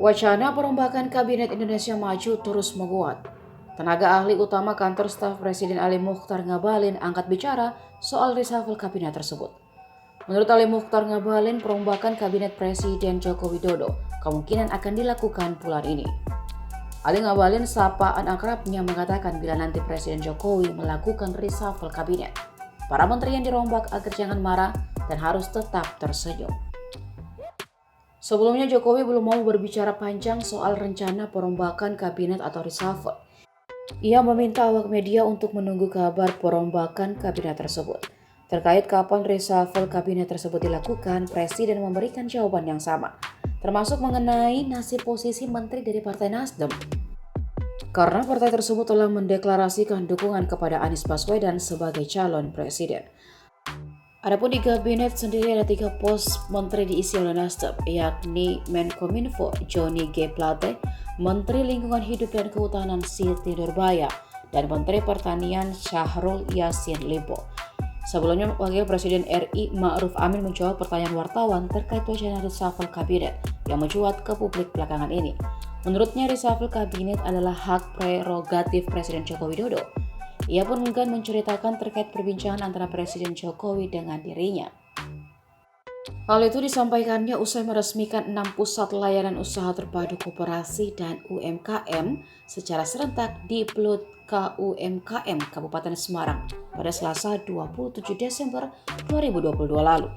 Wacana perombakan Kabinet Indonesia Maju terus menguat. Tenaga ahli utama kantor staf Presiden Ali Mochtar Ngabalin angkat bicara soal reshuffle kabinet tersebut. Menurut Ali Mochtar Ngabalin, perombakan Kabinet Presiden Joko Widodo kemungkinan akan dilakukan bulan ini. Ali Ngabalin, sapaan akrabnya, mengatakan bila nanti Presiden Jokowi melakukan reshuffle kabinet, para menteri yang dirombak agar jangan marah dan harus tetap tersenyum. Sebelumnya Jokowi belum mau berbicara panjang soal rencana perombakan kabinet atau reshuffle. Ia meminta awak media untuk menunggu kabar perombakan kabinet tersebut. Terkait kapan reshuffle kabinet tersebut dilakukan, Presiden memberikan jawaban yang sama, termasuk mengenai nasib posisi menteri dari Partai Nasdem. Karena partai tersebut telah mendeklarasikan dukungan kepada Anies Baswedan sebagai calon presiden. Adapun di kabinet sendiri ada 3 pos menteri diisi oleh Nasdem, yakni Menkominfo Johnny G. Plate, Menteri Lingkungan Hidup dan Kehutanan Siti Nurbaya, dan Menteri Pertanian Syahrul Yassin Limpo. Sebelumnya, Wakil Presiden RI Ma'ruf Amin menjawab pertanyaan wartawan terkait wacana reshuffle kabinet yang mencuat ke publik belakangan ini. Menurutnya, reshuffle kabinet adalah hak prerogatif Presiden Joko Widodo. Ia pun enggan menceritakan terkait perbincangan antara Presiden Jokowi dengan dirinya. Hal itu disampaikannya usai meresmikan 6 pusat layanan usaha terpadu koperasi dan UMKM secara serentak di PLUD KUMKM Kabupaten Semarang pada Selasa 27 Desember 2022 lalu.